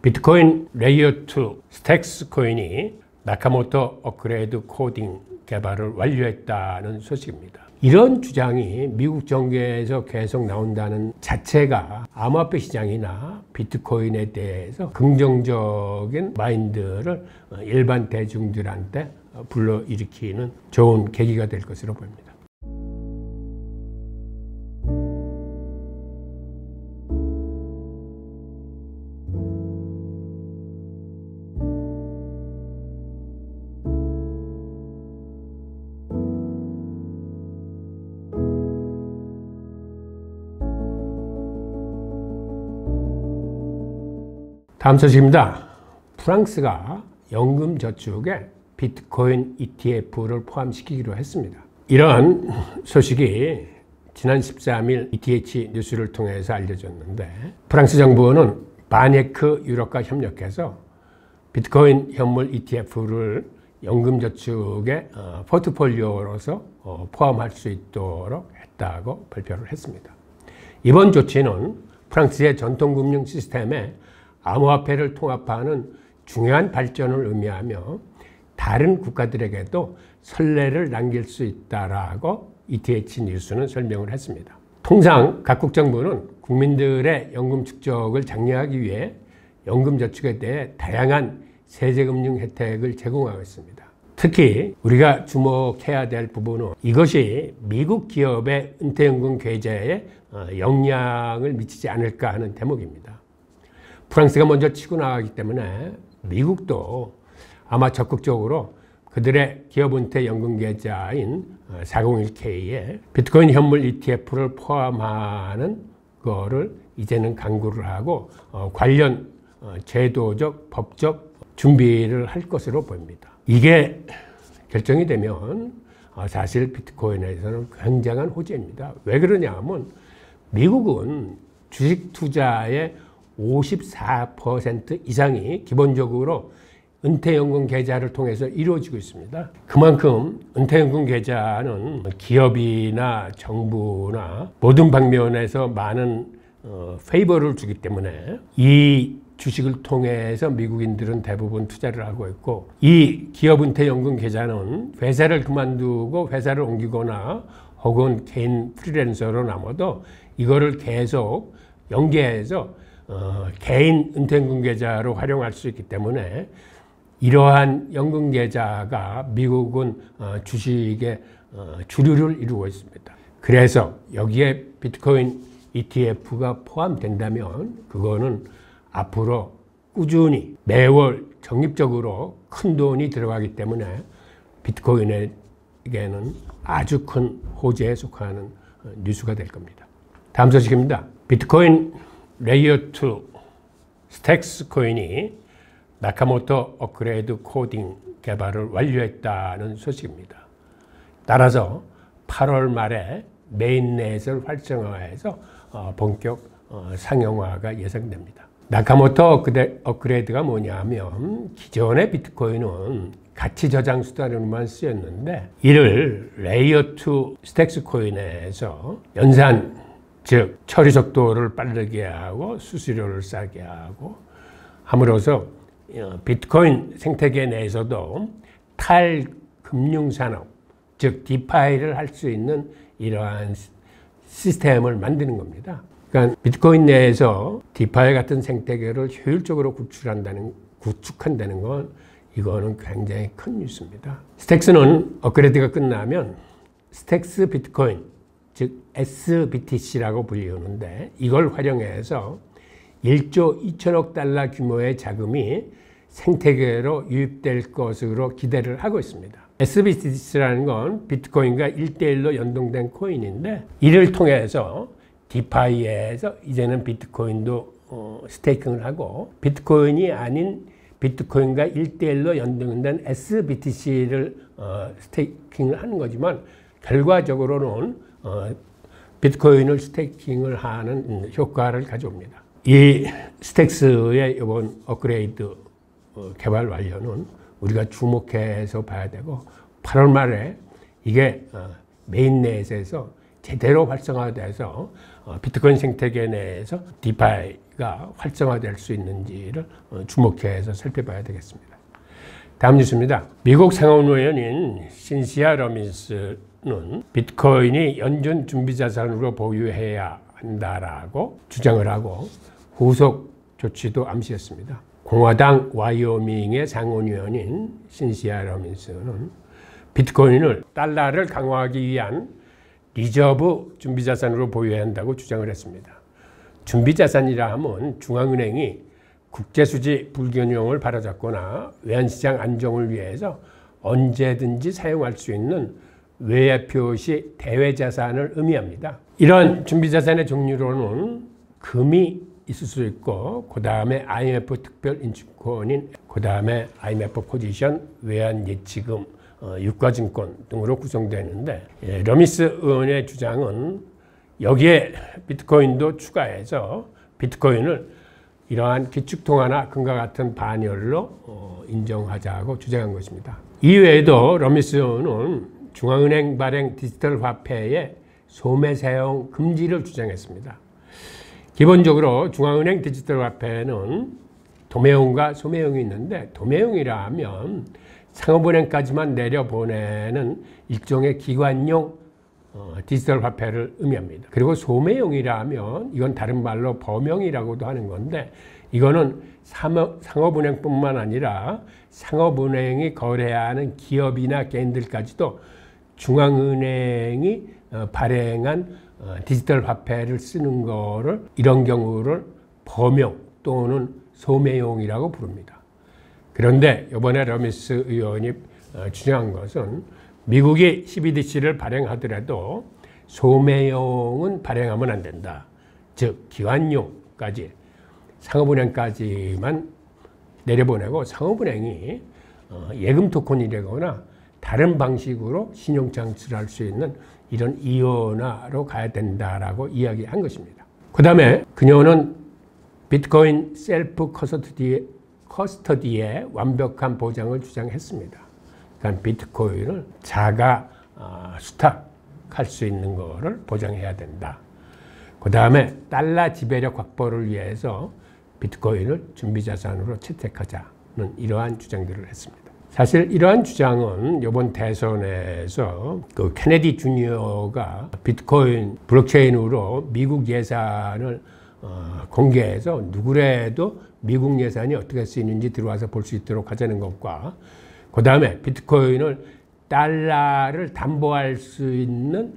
비트코인 레이어 2 스택스 코인이 나카모토 업그레이드 코딩 개발을 완료했다는 소식입니다. 이런 주장이 미국 정계에서 계속 나온다는 자체가 암호화폐 시장이나 비트코인에 대해서 긍정적인 마인드를 일반 대중들한테 불러일으키는 좋은 계기가 될 것으로 보입니다. 다음 소식입니다. 프랑스가 연금저축에 비트코인 ETF를 포함시키기로 했습니다. 이런 소식이 지난 13일 ETH 뉴스를 통해서 알려졌는데, 프랑스 정부는 바네크 유럽과 협력해서 비트코인 현물 ETF를 연금저축의 포트폴리오로서 포함할 수 있도록 했다고 발표를 했습니다. 이번 조치는 프랑스의 전통금융 시스템에 암호화폐를 통합하는 중요한 발전을 의미하며 다른 국가들에게도 선례를 남길 수 있다라고 ETH 뉴스는 설명을 했습니다. 통상 각국 정부는 국민들의 연금 축적을 장려하기 위해 연금 저축에 대해 다양한 세제금융 혜택을 제공하고 있습니다. 특히 우리가 주목해야 될 부분은 이것이 미국 기업의 은퇴연금 계좌에 영향을 미치지 않을까 하는 대목입니다. 프랑스가 먼저 치고 나가기 때문에 미국도 아마 적극적으로 그들의 기업 은퇴 연금 계좌인 401k에 비트코인 현물 ETF를 포함하는 거를 이제는 강구를 하고 관련 제도적, 법적 준비를 할 것으로 보입니다. 이게 결정이 되면 사실 비트코인에서는 굉장한 호재입니다. 왜 그러냐 하면 미국은 주식 투자의 54% 이상이 기본적으로 은퇴연금 계좌를 통해서 이루어지고 있습니다. 그만큼 은퇴연금 계좌는 기업이나 정부나 모든 방면에서 많은 페이버를 주기 때문에 이 주식을 통해서 미국인들은 대부분 투자를 하고 있고, 이 기업 은퇴연금 계좌는 회사를 그만두고 회사를 옮기거나 혹은 개인 프리랜서로 남아도 이거를 계속 연계해서 개인 은퇴연금 계좌로 활용할 수 있기 때문에 이러한 연금 계좌가 미국은 주식의 주류를 이루고 있습니다. 그래서 여기에 비트코인 ETF가 포함된다면 그거는 앞으로 꾸준히 매월 적립적으로 큰 돈이 들어가기 때문에 비트코인에게는 아주 큰 호재에 속하는 뉴스가 될 겁니다. 다음 소식입니다. 비트코인 레이어 2 스택스 코인이 나카모토 업그레이드 코딩 개발을 완료했다는 소식입니다. 따라서 8월 말에 메인넷을 활성화해서 본격 상용화가 예상됩니다. 나카모토 업그레이드가 뭐냐면 기존의 비트코인은 가치 저장 수단으로만 쓰였는데 이를 레이어 2 스택스 코인에서 연산, 즉 처리 속도를 빠르게 하고 수수료를 싸게 하고 함으로써 비트코인 생태계 내에서도 탈금융산업, 즉 디파이를 할 수 있는 이러한 시스템을 만드는 겁니다. 그러니까 비트코인 내에서 디파이 같은 생태계를 효율적으로 구축한다는 건 이거는 굉장히 큰 뉴스입니다. 스택스는 업그레이드가 끝나면 스택스 비트코인, 즉 SBTC라고 불리우는데 이걸 활용해서 1조 2천억 달러 규모의 자금이 생태계로 유입될 것으로 기대를 하고 있습니다. SBTC라는 건 비트코인과 1대1로 연동된 코인인데 이를 통해서 디파이에서 이제는 비트코인도 스테이킹을 하고 비트코인이 아닌 비트코인과 1대1로 연동된 SBTC를 스테이킹을 하는 거지만 결과적으로는 비트코인을 스테이킹을 하는 효과를 가져옵니다. 이 스택스의 이번 업그레이드 개발 완료는 우리가 주목해서 봐야 되고 8월 말에 이게 메인넷에서 제대로 활성화돼서 비트코인 생태계 내에서 디파이 DeFi가 활성화될 수 있는지를 주목해서 살펴봐야 되겠습니다. 다음 뉴스입니다. 미국 상원의원인 신시아 러민스는 비트코인이 연준 준비자산으로 보유해야 한다라고 주장을 하고 후속 조치도 암시했습니다. 공화당 와이오밍의 상원의원인 신시아 러민스는 비트코인을 달러를 강화하기 위한 리저브 준비자산으로 보유해야 한다고 주장을 했습니다. 준비자산이라 하면 중앙은행이 국제수지 불균형을 바로잡거나 외환시장 안정을 위해서 언제든지 사용할 수 있는 외화표시 대외자산을 의미합니다. 이런 준비자산의 종류로는 금이 있을 수 있고, 그 다음에 IMF 특별인축권인, 그 다음에 IMF 포지션, 외환예치금, 유가증권 등으로 구성되는데, 러민스 의원의 주장은 여기에 비트코인도 추가해서 비트코인을 이러한 기축통화나 금과 같은 반열로 인정하자고 주장한 것입니다. 이외에도 러민스 의원은 중앙은행 발행 디지털 화폐의 소매 사용 금지를 주장했습니다. 기본적으로 중앙은행 디지털 화폐는 도매형과 소매형이 있는데, 도매형이라 하면 상업은행까지만 내려보내는 일종의 기관용 디지털 화폐를 의미합니다. 그리고 소매형이라 하면 이건 다른 말로 범형이라고도 하는 건데, 이거는 상업은행뿐만 아니라 상업은행이 거래하는 기업이나 개인들까지도 중앙은행이 발행한 디지털 화폐를 쓰는 거를, 이런 경우를 범용 또는 소매용이라고 부릅니다. 그런데 이번에 러민스 의원이 주장한 것은 미국이 CBDC를 발행하더라도 소매용은 발행하면 안 된다. 즉 기관용까지, 상업은행까지만 내려보내고 상업은행이 예금 토큰이라거나 다른 방식으로 신용 창출할 수 있는 이런 이원화로 가야 된다라고 이야기한 것입니다. 그 다음에 그녀는 비트코인 셀프 커스터디의 완벽한 보장을 주장했습니다. 그러니까 비트코인을 자가 수탁할 수 있는 것을 보장해야 된다. 그 다음에 달러 지배력 확보를 위해서 비트코인을 준비자산으로 채택하자는 이러한 주장들을 했습니다. 사실 이러한 주장은 이번 대선에서 그 케네디 주니어가 비트코인 블록체인으로 미국 예산을 공개해서 누구라도 미국 예산이 어떻게 쓰이는지 들어와서 볼 수 있도록 하자는 것과, 그 다음에 비트코인을 달러를 담보할 수 있는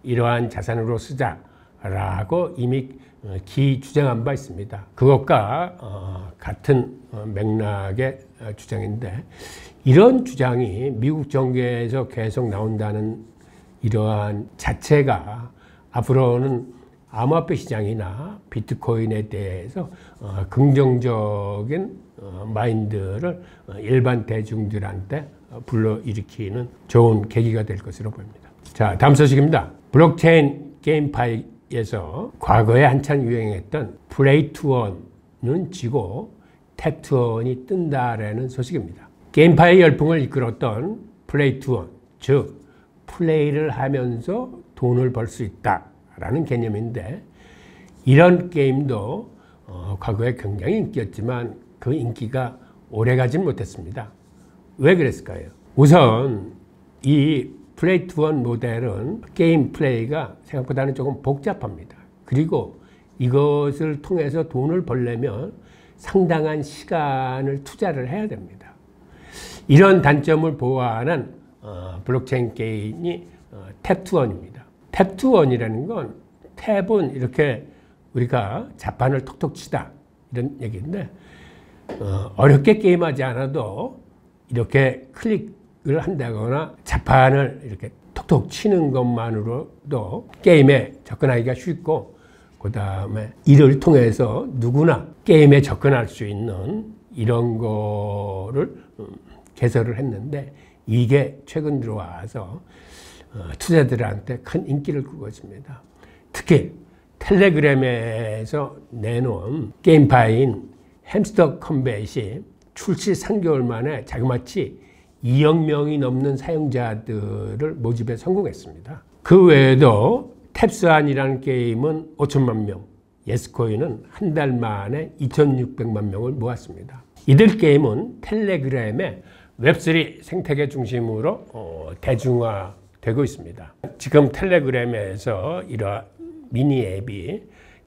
이러한 자산으로 쓰자라고 이미 주장한 바 있습니다. 그것과 같은 맥락의 주장인데, 이런 주장이 미국 정계에서 계속 나온다는 이러한 자체가 앞으로는 암호화폐 시장이나 비트코인에 대해서 긍정적인 마인드를 일반 대중들한테 불러일으키는 좋은 계기가 될 것으로 보입니다. 자, 다음 소식입니다. 블록체인 게임파이에서 과거에 한창 유행했던 플레이 투 원은 지고 탭 투 원이 뜬다라는 소식입니다. 게임파이 열풍을 이끌었던 플레이 투 원, 즉 플레이를 하면서 돈을 벌 수 있다라는 개념인데, 이런 게임도 과거에 굉장히 인기였지만 그 인기가 오래가진 못했습니다. 왜 그랬을까요? 우선 이 플레이 투 원 모델은 게임 플레이가 생각보다는 조금 복잡합니다. 그리고 이것을 통해서 돈을 벌려면 상당한 시간을 투자를 해야 됩니다. 이런 단점을 보완한 블록체인 게임이 탭 투 원입니다. 탭 투 원이라는 건, 탭은 이렇게 우리가 자판을 톡톡 치다 이런 얘기인데, 어렵게 게임하지 않아도 이렇게 클릭을 한다거나 자판을 이렇게 톡톡 치는 것만으로도 게임에 접근하기가 쉽고, 그 다음에 이를 통해서 누구나 게임에 접근할 수 있는 이런 거를 개설을 했는데, 이게 최근 들어와서 투자자들한테 큰 인기를 끌고 있습니다. 특히 텔레그램에서 내놓은 게임파이인 햄스터 컴뱃이 출시 3개월 만에 자그마치 2억 명이 넘는 사용자들을 모집에 성공했습니다. 그 외에도 탭스안이라는 게임은 5천만 명 예스코인은 한 달 만에 2,600만 명을 모았습니다. 이들 게임은 텔레그램의 웹3 생태계 중심으로 대중화되고 있습니다. 지금 텔레그램에서 이러한 미니 앱이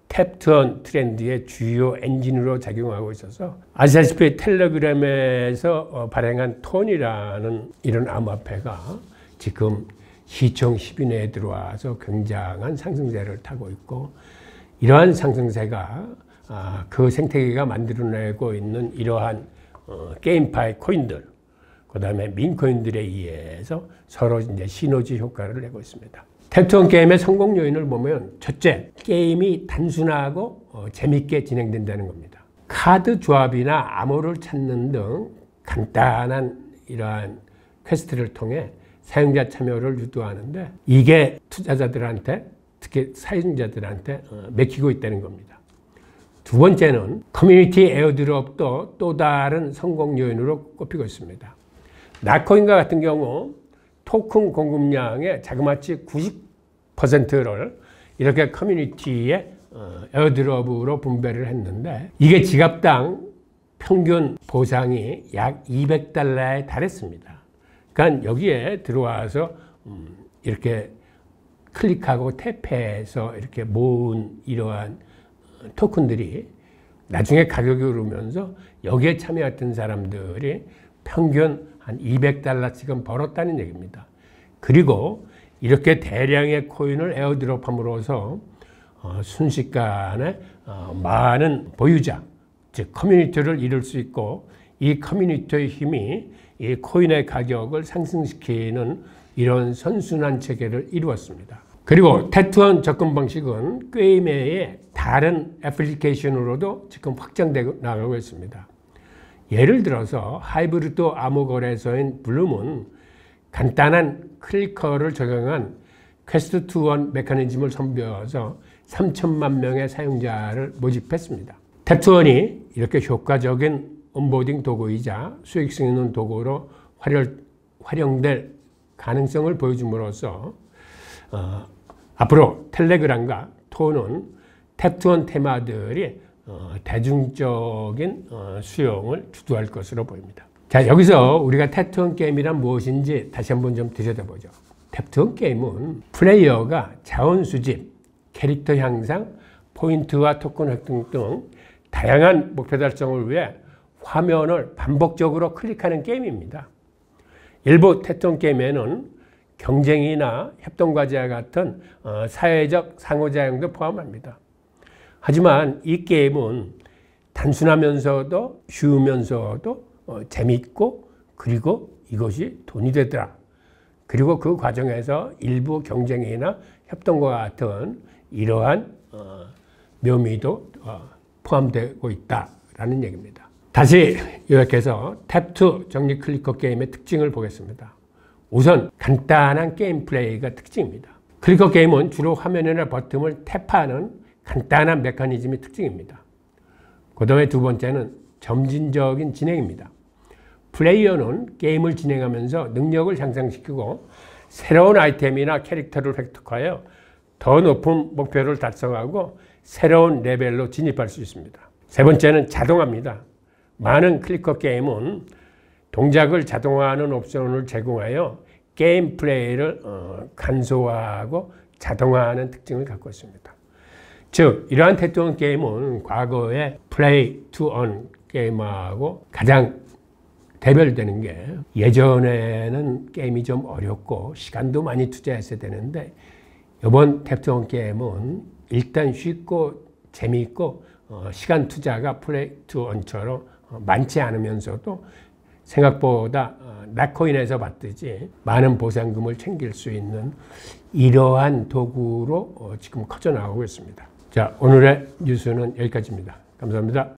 탭투원 트렌드의 주요 엔진으로 작용하고 있어서 아시다시피 텔레그램에서 발행한 톤이라는 이런 암호화폐가 지금 시총 10위 내에 들어와서 굉장한 상승세를 타고 있고, 이러한 상승세가 그 생태계가 만들어내고 있는 이러한 게임파이 코인들, 그 다음에 민코인들에 의해서 서로 이제 시너지 효과를 내고 있습니다. 탭투원 게임의 성공 요인을 보면, 첫째, 게임이 단순하고 재밌게 진행된다는 겁니다. 카드 조합이나 암호를 찾는 등 간단한 이러한 퀘스트를 통해 사용자 참여를 유도하는데, 이게 투자자들한테, 특히 사용자들한테 맥히고 있다는 겁니다. 두 번째는 커뮤니티 에어드롭도 또 다른 성공 요인으로 꼽히고 있습니다. 나코인과 같은 경우 토큰 공급량의 자그마치 90%를 이렇게 커뮤니티에 에어드롭으로 분배를 했는데, 이게 지갑당 평균 보상이 약 $200에 달했습니다. 그러니까 여기에 들어와서 이렇게 클릭하고 탭해서 이렇게 모은 이러한 토큰들이 나중에 가격이 오르면서 여기에 참여했던 사람들이 평균 한 $200씩은 벌었다는 얘기입니다. 그리고 이렇게 대량의 코인을 에어드롭함으로써 순식간에 많은 보유자, 즉 커뮤니티를 이룰 수 있고, 이 커뮤니티의 힘이 이 코인의 가격을 상승시키는 이런 선순환 체계를 이루었습니다. 그리고 탭투원 접근 방식은 게임의 다른 애플리케이션으로도 지금 확장되어 나가고 있습니다. 예를 들어서 하이브리드 암호 거래소인 블룸은 간단한 클리커를 적용한 퀘스트 투원 메커니즘을 선보여서 3천만 명의 사용자를 모집했습니다. 탭투원이 이렇게 효과적인 온보딩 도구이자 수익성 있는 도구로 활용될 가능성을 보여줌으로써 앞으로 텔레그램과 톤은 탭투원 테마들이 대중적인 수용을 주도할 것으로 보입니다. 자, 여기서 우리가 탭투원 게임이란 무엇인지 다시 한번 좀 들여다보죠. 탭투원 게임은 플레이어가 자원 수집, 캐릭터 향상, 포인트와 토큰 획득 등 다양한 목표 달성을 위해 화면을 반복적으로 클릭하는 게임입니다. 일부 탭투원 게임에는 경쟁이나 협동과제와 같은 사회적 상호작용도 포함합니다. 하지만 이 게임은 단순하면서도 쉬우면서도 재밌고, 그리고 이것이 돈이 되더라. 그리고 그 과정에서 일부 경쟁이나 협동과 같은 이러한 묘미도 포함되고 있다라는 얘기입니다. 다시 요약해서 탭2 정리 클리커 게임의 특징을 보겠습니다. 우선 간단한 게임 플레이가 특징입니다. 클리커 게임은 주로 화면이나 버튼을 탭하는 간단한 메커니즘이 특징입니다. 그 다음에 두 번째는 점진적인 진행입니다. 플레이어는 게임을 진행하면서 능력을 향상시키고 새로운 아이템이나 캐릭터를 획득하여 더 높은 목표를 달성하고 새로운 레벨로 진입할 수 있습니다. 세 번째는 자동화입니다. 많은 클리커 게임은 동작을 자동화하는 옵션을 제공하여 게임 플레이를 간소화하고 자동화하는 특징을 갖고 있습니다. 즉, 이러한 탭투원 게임은 과거의 플레이 투 원 게임하고 가장 대별되는 게, 예전에는 게임이 좀 어렵고 시간도 많이 투자했어야 되는데, 이번 탭투원 게임은 일단 쉽고 재미있고 시간 투자가 플레이 투 원처럼 많지 않으면서도 생각보다 나코인에서 봤듯이 많은 보상금을 챙길 수 있는 이러한 도구로 지금 커져 나가고 있습니다. 자, 오늘의 뉴스는 여기까지입니다. 감사합니다.